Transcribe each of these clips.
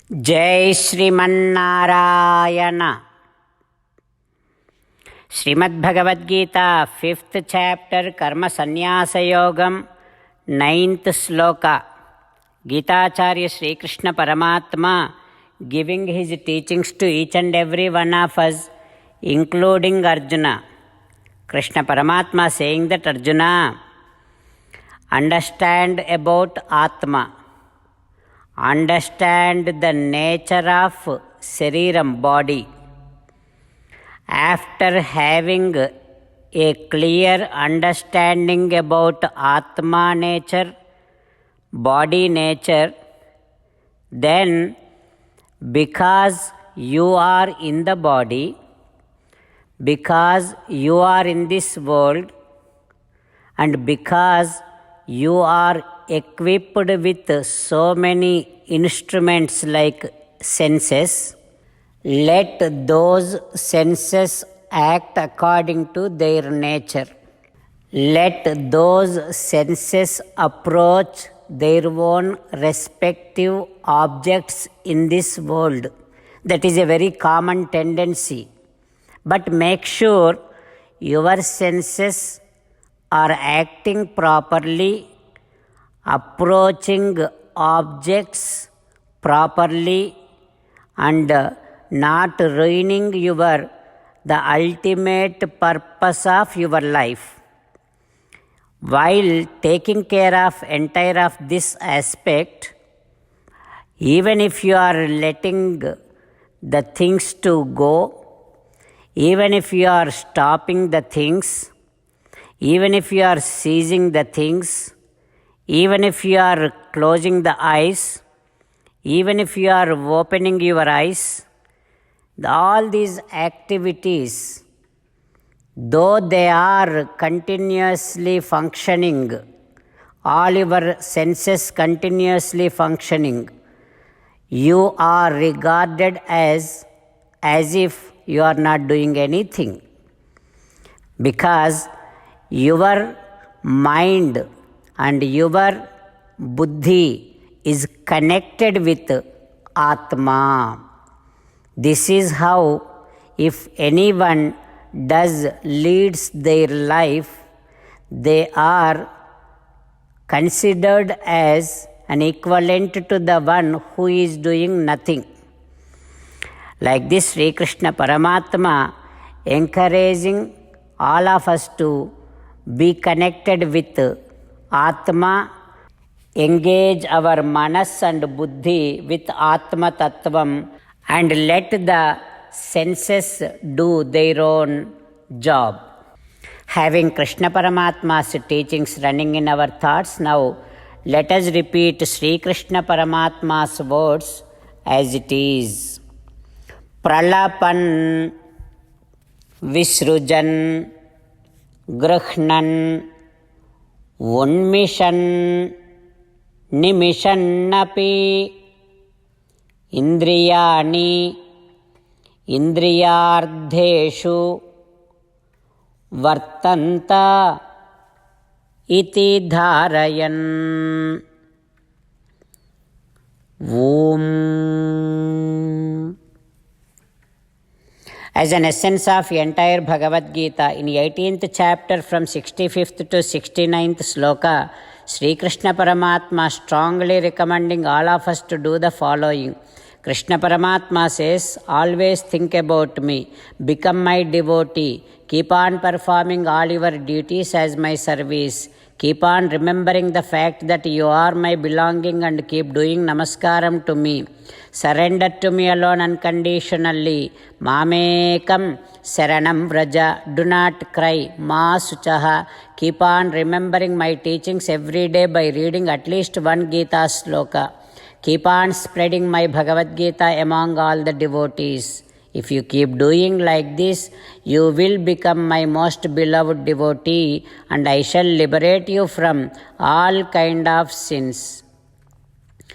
जय Sriman Narayana. Shrimad Bhagavad Gita 5th chapter कर्म संन्यास योगम 9th श्लोका. गीताचार्य श्री कृष्ण परमात्मा giving his teachings to each and every one of us, including Arjuna. Krishna Paramatma saying that Arjuna, understand about Atma. Understand the nature of Shariram, body. After having a clear understanding about Atma nature, body nature, then because you are in the body, because you are in this world, and because you are equipped with so many instruments like senses, let those senses act according to their nature. Let those senses approach their own respective objects in this world. That is a very common tendency. But make sure your senses are acting properly, approaching objects properly, and not ruining the ultimate purpose of your life. While taking care of entire of this aspect, even if you are letting the things to go, even if you are stopping the things, even if you are seizing the things, even if you are closing the eyes, even if you are opening your eyes, all these activities, though they are continuously functioning, all your senses continuously functioning, you are regarded as if you are not doing anything, because your mind and your buddhi is connected with Atma. This is how, if anyone leads their life, they are considered as an equivalent to the one who is doing nothing. Like this, Sri Krishna Paramatma encouraging all of us to be connected with Atma, engage our manas and buddhi with Atma Tattvam, and let the senses do their own job. Having Krishna Paramatma's teachings running in our thoughts, now let us repeat Sri Krishna Paramatma's words as it is. Pralapan Visrujan Grahnan Unmishan Nimishannapi Indriyani Indriyardheshu Vartanta Iti Dharayan. Om. As an essence of the entire Bhagavad Gita, in 18th chapter from 65th to 69th sloka, Sri Krishna Paramatma strongly recommending all of us to do the following. Krishna Paramatma says, always think about me, become my devotee, keep on performing all your duties as my service, keep on remembering the fact that you are my belonging and keep doing namaskaram to me. Surrender to me alone unconditionally. Mamekam Saranam Vraja. Do not cry. Ma Suchaha. Keep on remembering my teachings every day by reading at least one Gita sloka. Keep on spreading my Bhagavad Gita among all the devotees. If you keep doing like this, you will become my most beloved devotee, and I shall liberate you from all kind of sins.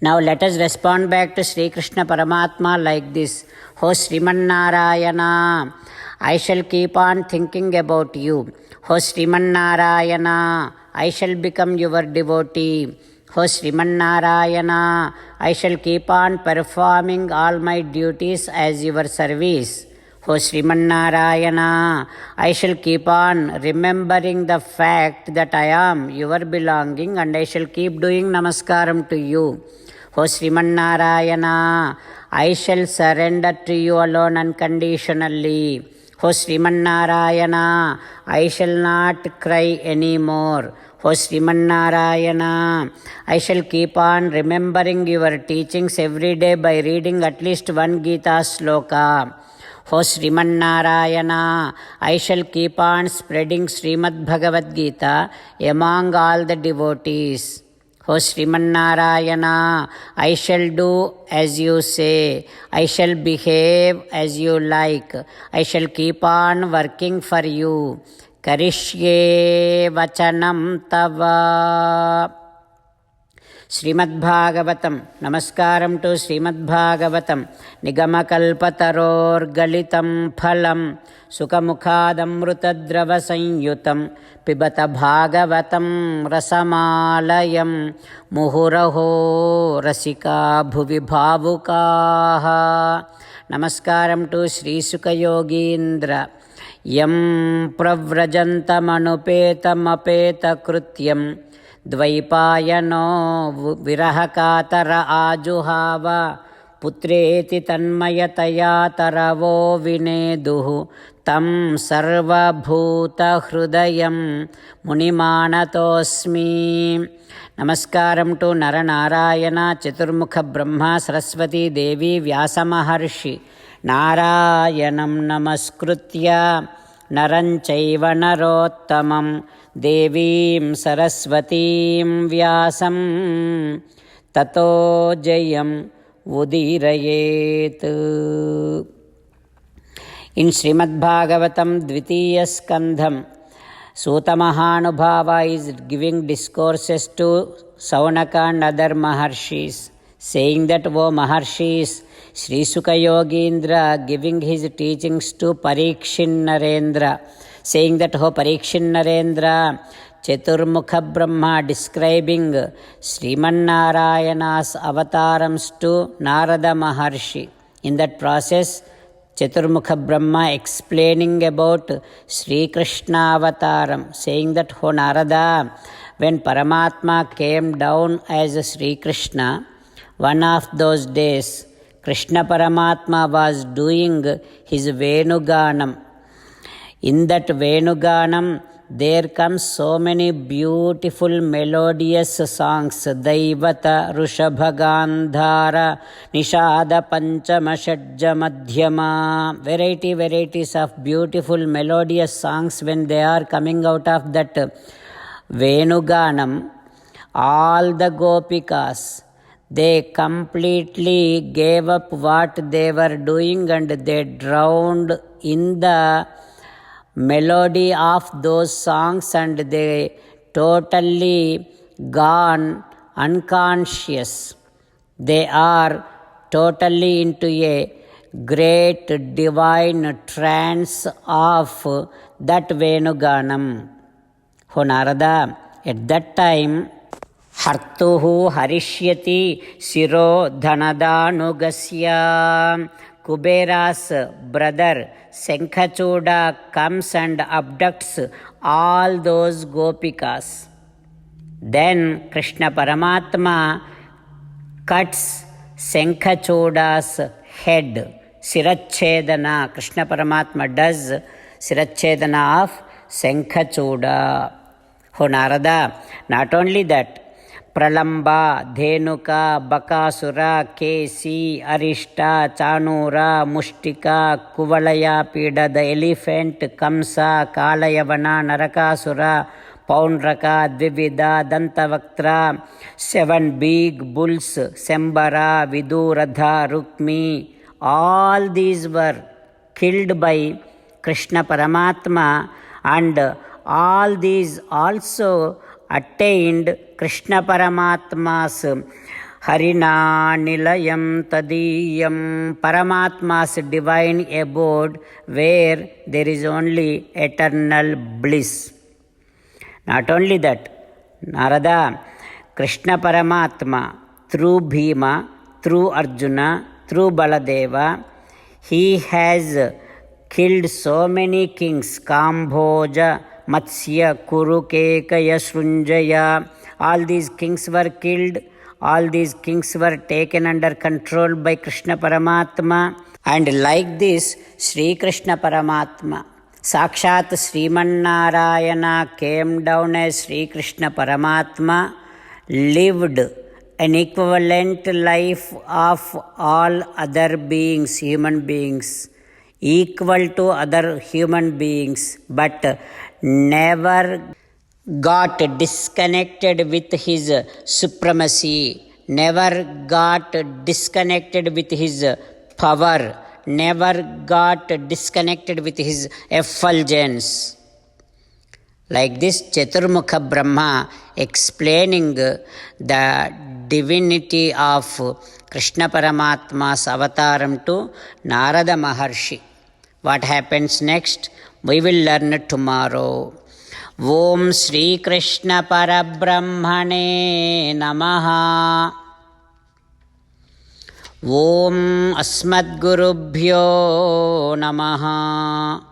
Now let us respond back to Sri Krishna Paramatma like this. O Srimannarayana, I shall keep on thinking about you. O Srimannarayana, I shall become your devotee. O Srimannarayana, I shall keep on performing all my duties as your service. O Srimannarayana, I shall keep on remembering the fact that I am your belonging and I shall keep doing namaskaram to you. O Srimannarayana, I shall surrender to you alone unconditionally. O Srimannarayana, I shall not cry anymore. O Srimannarayana, I shall keep on remembering your teachings every day by reading at least one Gita sloka. O Srimannarayana, I shall keep on spreading Srimad Bhagavad Gita among all the devotees. O Srimannarayana, I shall do as you say. I shall behave as you like. I shall keep on working for you. Karishye vachanam tava. Srimad Bhagavatam. Namaskaram to Srimad Bhagavatam. Nigamakalpataror galitam phalam. Sukhamukhadamrutadrava sanyutam. Pibata Bhagavatam rasamalayam. Muhuraho rasika bhuvi bhavukaha. Namaskaram to Sri Sukha Yogindra. Yam pravrajantamanupeta krutyam. Dvaipayano virahakatara ajuhava. Putreti tanmayataya taravo vineduhu. Tam sarvabhuta hrudayam munimanatosmi. Namaskaram to Naranarayana, Chaturmukha Brahma, Saraswati Devi, Vyasa Maharshi. Narayanam namaskritya naranchaiva narottamam devim saraswatim vyasam tato jayam udirayet. In Srimad Bhagavatam Dvitiya Skandham, Suta Mahanubhava is giving discourses to Saunaka and other Maharshis, saying that, O Maharshis, Sri Sukha Yogindra giving his teachings to Parikshin Narendra, saying that, O Parikshin Narendra, Chaturmukha Brahma describing Srimannarayana's avatarams to Narada Maharshi. In that process, Chaturmukha Brahma explaining about Sri Krishna avataram, saying that, O Narada, when Paramatma came down as Sri Krishna, one of those days, Krishna Paramatma was doing his Venuganam. In that Venuganam, there comes so many beautiful melodious songs. Daivata, Rushabhagandhara, Nishada, Panchama, Shadja, Madhyama. Varieties of beautiful melodious songs when they are coming out of that Venuganam. All the Gopikas, they completely gave up what they were doing and they drowned in the melody of those songs and they totally gone unconscious. They are totally into a great divine trance of that Venuganam. O Narada, at that time, Hartuhu harishyati siro dhanadanugasya. Kubera's brother Senkachuda comes and abducts all those Gopikas. Then Krishna Paramatma cuts Senkachuda's head. Sirachedana. Krishna Paramatma does Sirachedana of Senkachuda. O Narada, not only that, Pralamba, Dhenuka, Bakasura, Kesi, Arishta, Chanura, Mushtika, Kuvalaya Pida, the elephant, Kamsa, Kalayavana, Narakasura, Paundraka, Dvivida, Dantavaktra, 7 big bulls, Sembara, Viduradha, Rukmi, all these were killed by Krishna Paramatma, and all these also attained Krishna Paramatma's Harina Nilayam Tadiyam, Paramatma's divine abode where there is only eternal bliss. Not only that, Narada, Krishna Paramatma through Bhima, through Arjuna, through Baladeva, he has killed so many kings, Kambhoja, Matsya, Kuru, Kekaya, Srunjaya. All these kings were killed. All these kings were taken under control by Krishna Paramatma. And like this, Sri Krishna Paramatma, Sakshat Srimannarayana came down as Sri Krishna Paramatma, lived an equivalent life of all other beings, human beings, equal to other human beings, but never got disconnected with his supremacy, never got disconnected with his power, never got disconnected with his effulgence. Like this, Chaturmukha Brahma explaining the divinity of Krishna Paramatma's avataram to Narada Maharshi. What happens next? We will learn tomorrow. Om Shri Krishna Parabrahmane Namaha. Om Asmadgurubhyo Namaha.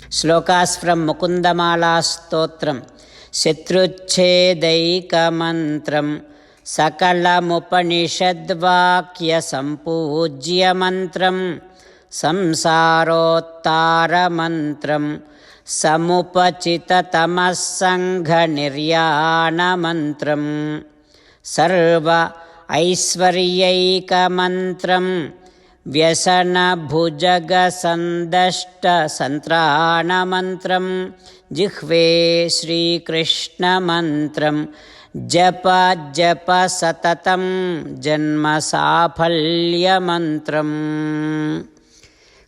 Slokas from Mukundamala Stotram. Shatruchchedaika mantram Sakalamupanishadvakya Sampujya mantram Samsarottara mantram Samupachita tamasangha niryana mantram Sarva Aisvaryaika mantram Vyasana bhujaga sandashta santrana mantram Jihve Shri Krishna mantram Japa japa satatam janma safalya mantram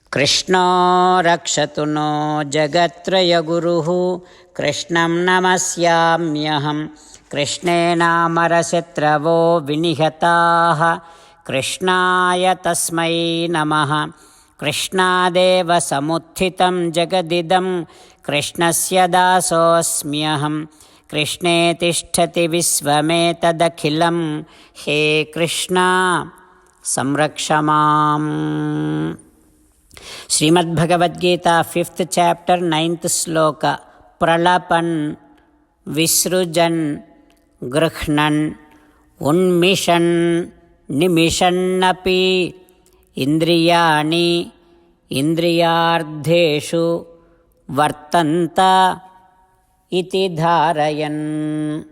Krishna rakshatu no jagatraya guruhu Krishnam namasyamyaham Krishnena marasetravo vinihataha Krishnaya tasmai namaha Krishnadeva samuthitam jagadidam Krishnasya dasosmyaham Krishne tishtati visvametadakhilam He Krishna samrakshamam. Srimad Bhagavad Gita 5th chapter 9th sloka. Pralapan Visrujan Grihnan Unmishan Nimishannapi Indriyani Indriyardheshu Vartanta Iti Dharayan.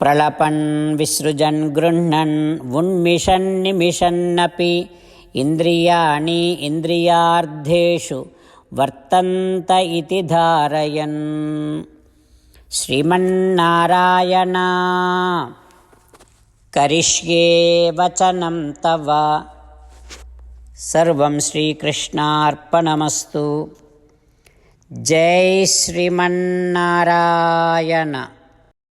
Pralapan Visrujan Grihnan Unmishan Nimishannapi Indriyani Indriyardheshu Vartanta Iti Dharayan. Srimannarayana Karishye Vachanam Tava. Sarvam Shri Krishnarpanamastu. Jai Srimannarayana.